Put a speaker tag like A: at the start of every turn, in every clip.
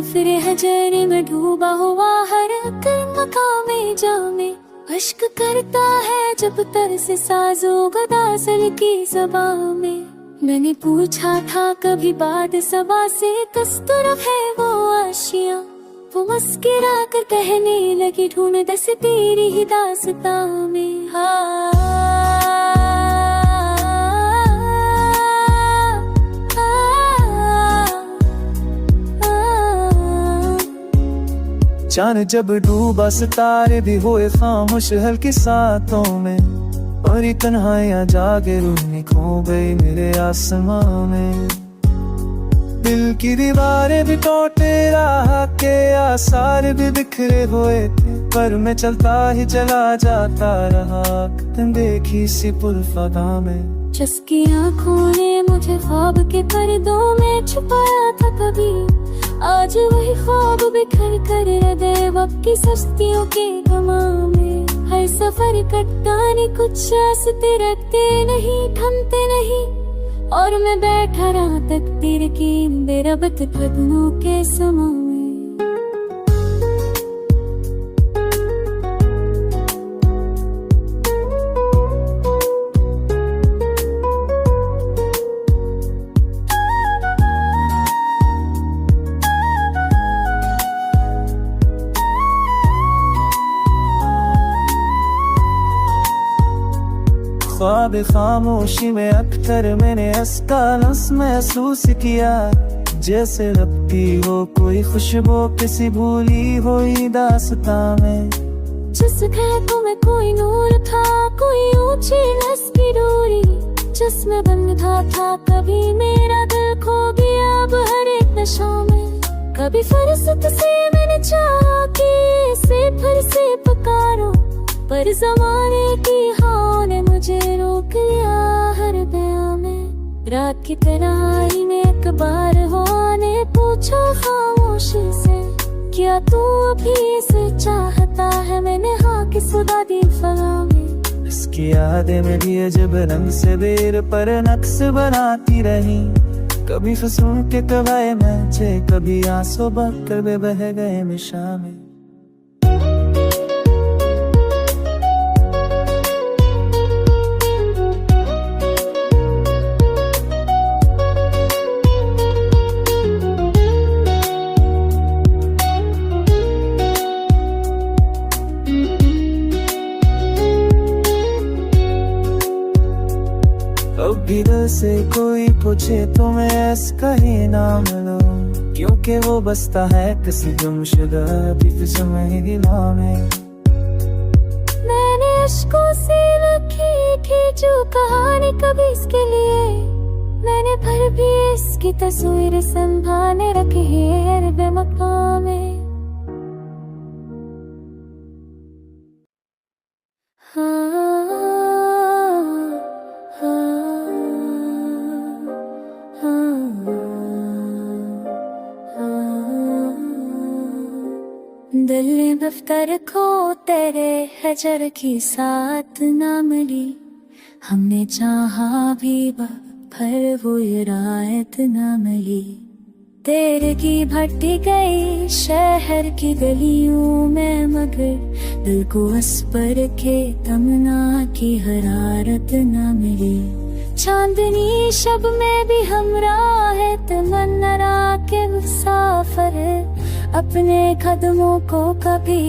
A: फिर हजरे में डूबा हुआ हर मकामे जामे, अश्क करता है जब तरस साजो गदासल की ज़बां में। मैंने पूछा था कभी बाद सबा से, किस तरफ है वो आशियां, वो मुस्कुरा कर कहने लगी ढूंढ दस तेरी ही दास्तां में।
B: चांद जब डूबा सितारे भी हुए खामोश हल्की सातों में, और ये तन्हाइयां जागे रूनी खो गई मेरे आसमां में। दिल की दीवारें भी टूटे, राह के आसार भी बिखरे हुए थे, पर मैं चलता ही चला जाता रहा तुम देखी सी पुरफ़दा में।
A: चसकी आँखों ने मुझे ख्वाब के पर्दों में छुपाया था कभी, आज वही ख्वाब बिखर कर हृदय वक्त की सस्तियों के गमा में। हर सफर कटताने कुछ रास्ते रखते नहीं, थमते नहीं, और मैं बैठा रहा तकदीर की बेरबत कदमों के समा में।
B: ख्वाब खामोशी में अक्सर मैंने अस्कालस महसूस किया, जैसे रबती हो कोई खुशबू किसी भूली हुई दास्तां में।
A: जिस खेतों में कोई नूर था, कोई ऊंची नस की डोरी, जिसमें बंधा था कभी मेरा दिल खो गया अब हर एक नशा में। कभी फुर्सत से मैंने चाहा कि इसे फिर से पुकारो, पर ज़माने की हाँ ने मुझे रोक लिया हर बयां में। रात की तन्हाई में एक बार हो ने पूछा खामोशी से, क्या तू अभी इसे चाहता है? मैंने हाँ की सुधा दी फगा में।
B: इसकी यादें में भी अजब रंग से बेर पर नक्श बनाती रही, कभी फसूं के कवाए मंचे, कभी आंसू बहकर वे बह गए मिशा में। भी दिल से कोई पूछे तो मैं इसका ही नाम लूं, क्योंकि वो बसता है किसी गुमशुदा फिज़ा में।
A: मैंने इश्कों से लिखी थी जो कहानी कभी इसके लिए, मैंने फिर भी इसकी तस्वीर संभाले रखी है बेमकाम में। दिल ने दफ्तर को तेरे हजर की साथ ना मिली, हमने चाहा भी पर वो रायत ना मिली। तेरे की भटकी गई शहर की गलियों में, मगर दिल को अस्पर के तमन्ना की हरारत ना मिली। चांदनी शब में भी हमरा है तमन्ना के मुसाफिर, अपने कदमों को कभी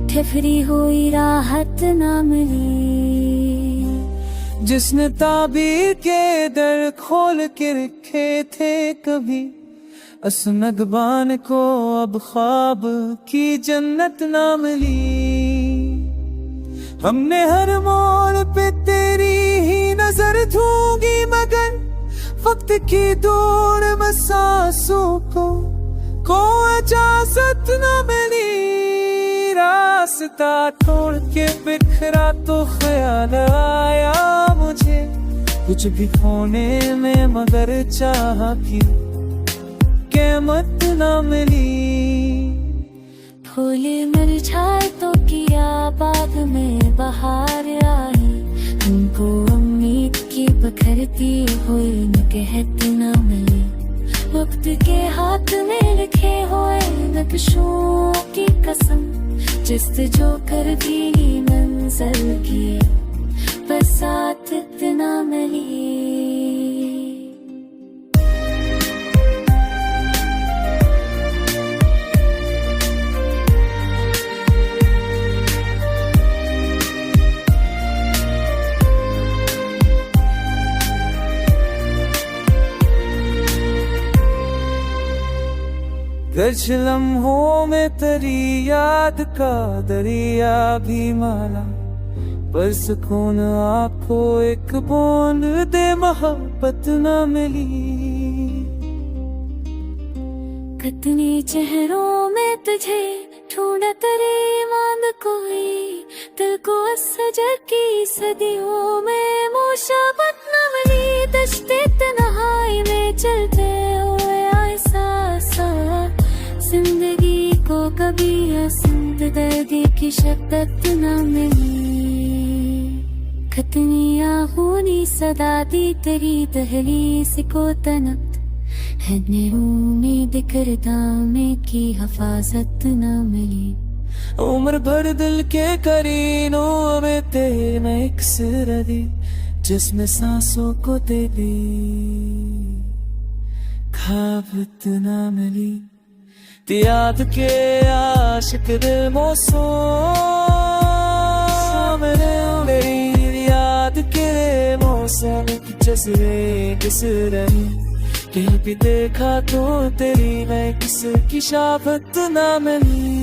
A: ठिठुरी हुई राहत ना मिली।
B: जिसने ताबीर के दर खोल के रखे थे कभी, असनगबान को अब ख्वाब की जन्नत ना मिली। हमने हर मोड़ पे तेरी ही नजर झूठी, मगर वक्त की दूर में सांसों को इजाजत न मिली। रास्ता छोड़ के बिखरा तो ख्याल आया मुझे, कुछ भी खोने में मगर चाहा की कीमत न मिली।
A: फूल मुरझाए तो किया बाद में बहार आई, हमको उम्मीद की बखरती हुई कहत न मिली। वक्त के हाथ में लिखे हुए नक्शों की कसम, जिस्तजो कर भी मंजर की बरसात इतना मिली।
B: कुछ लम्हों में तेरी याद का दरिया भी माला, पर सुकून आपको एक बूंद दे मोहब्बत न मिली।
A: कितने चेहरों में तुझे ढूंढा तेरी मांग कोई, दिल को सजर की सदियों में मुशाबत न मिली। दश्ते तन्हाई में चलते हुए एहसास, जिंदगी को कभी असंद दर्द की शक्कत न मिली। कितनी आहोनी सदा दी तेरी दहलीज को तनत है, उम्मीद करता में की हिफाजत न मिली।
B: उम्र भर दिल के करीनों में तेरे एक सिर दी, जिसमें सांसों को दे दी ख्वाब इतना मिली। याद के आशिक दिल मौसम, मेरी याद के मौसम जैसे किस रही, कहीं भी देखा तो तेरी मैं किसकी शाबत ना मिली।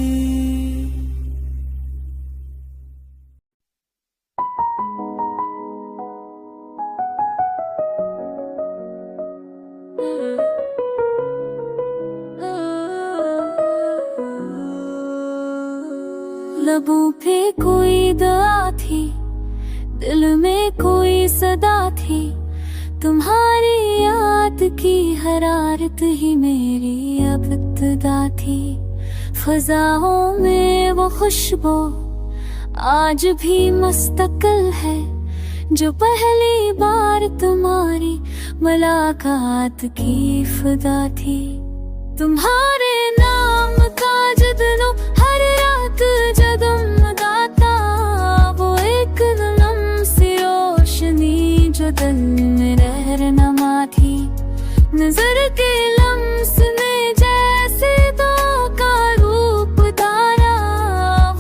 A: लबों पे कोई दुआ थी, दिल में कोई सदा थी, तुम्हारी याद की हरारत ही मेरी अब इब्तिदा थी। फ़ज़ाओं में वो खुशबू आज भी मुस्तकिल है, जो पहली बार तुम्हारी मुलाकात की फिदा थी। तुम्हारे नाम का जदनो हर रात जगमगाता, वो एक लम्सी रोशनी जो दिल में रहनुमा थी। नजर के लम्स ने जैसे दो का रूप धारा,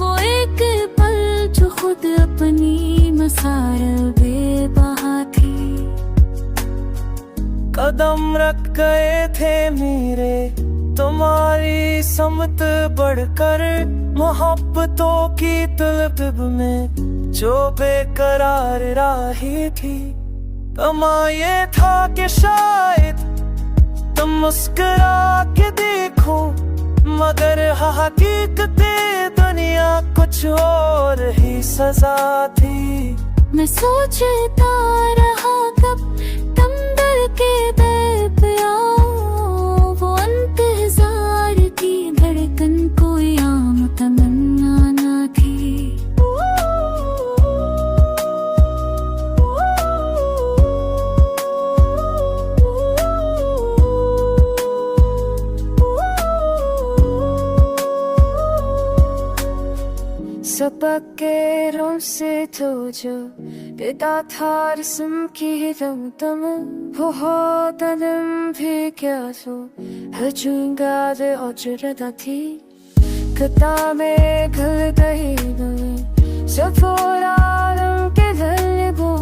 A: वो एक पल जो खुद अपनी मसार बेबहा थी।
B: कदम रख गए थे मेरे तुम्हारी समत बढ़कर, मोहब्बतों की तलब में जो बेकरार राही थी। तमा ये था कि शायद तुम मुस्कुरा के देखो, मगर हकीकते दुनिया कुछ और ही सजा थी।
A: मैं सोचता रहा कब तुम दिल के दर पे आओ, वो इंतजार की धड़कन कोई आम तमन्ना न थी। सबक के रोम से तो जो देता था रस्म की दम दम, वो हो तदम भी क्या सो हजूंगा दे औजरदा थी। कता में घल गई गई सफोरा रंग के धल वो,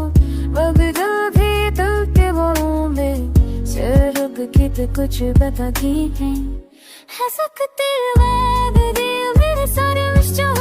A: मगर दिल भी दिल के बाहों में सिर्फ की तो कुछ बता दी है सकते वैद दिल मेरे सारे विश जो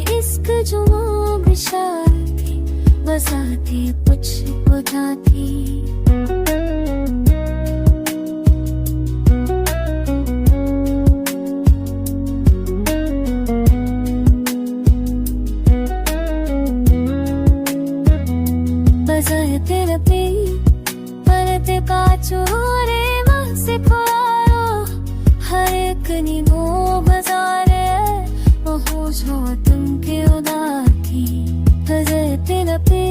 A: इश्क जो बिशार थी, बसाती कुछ बुझाती। तुमके उदाती हजरते लपे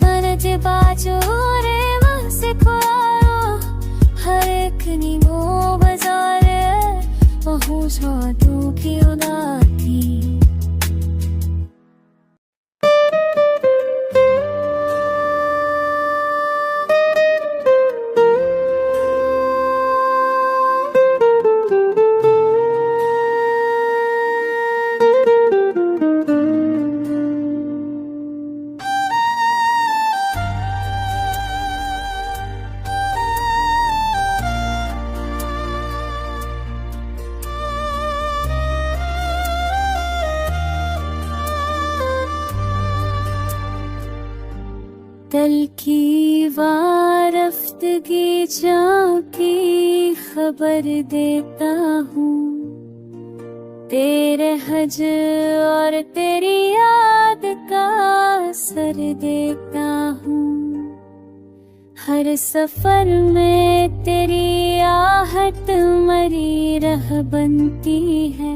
A: मनजे बाजो रे वसे खोरो हर एक नीमो बाजारे पहुँच तुमके उदाती दिल की वारफ्तगी जाके खबर देता हूँ तेरे हज और तेरी याद का असर देता हूँ हर सफर में तेरी आहट मरी रह बनती है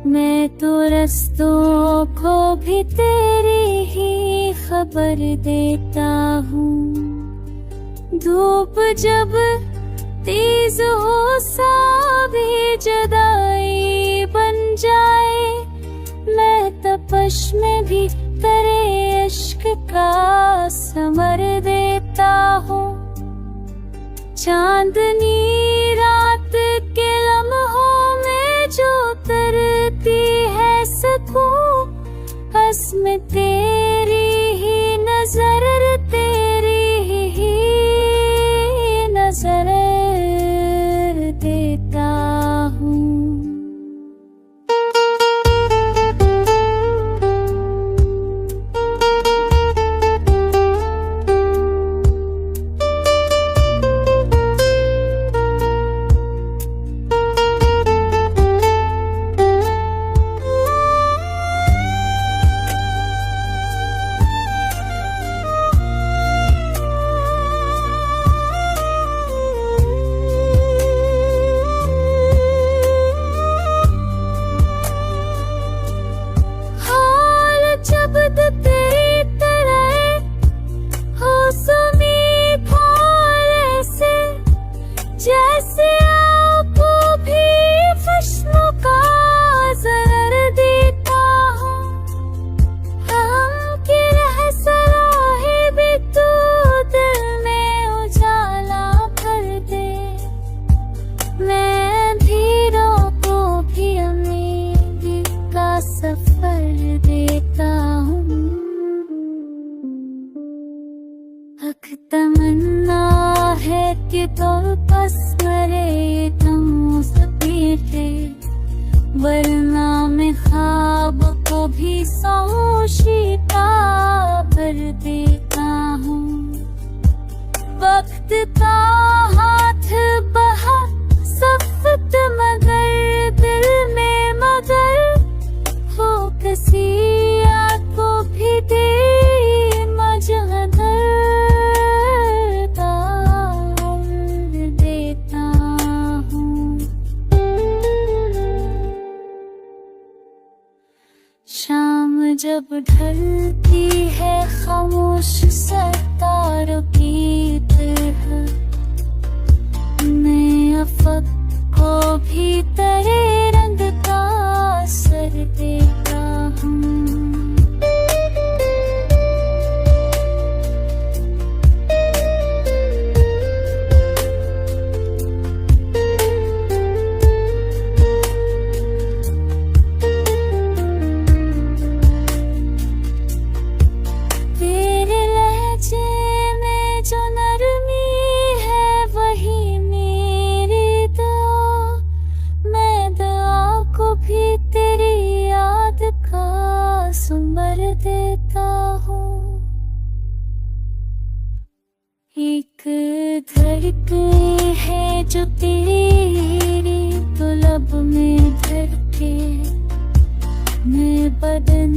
A: मैं तो रस्तों को भी तेरी ही खबर देता हूँ धूप जब तेज हो सा भी जुदाई बन जाए मैं तपश में भी तेरे इश्क का समर देता हूँ चांदनी रात के लम्हों में जो तरती है सकूं बस में तेरी ही नजर तेरी ही नजर देता हूँ जैसे आपको भी फश्मों का जर देता हूँ हम की रह सराहे भी तू दिल में उजाला कर दे मैं भीड़ों को भी उम्मीद का सफर देता हूँ हक तमन्ना है कि तुम बस मरे तुम उस पीछे वरना मैं ख्वाब को भी सोशीता भर देता हूँ वक्त का हाथ बहा सख्त मगर दिल में मगर हो किसी को भी दे मजहदर शाम जब ढलती है खामोश सितारों की तरह मैं अफक को भी तेरे रंग का असर देता हूँ देता हूँ एक धड़कन है जो तेरी तो लब में धड़के मैं बदन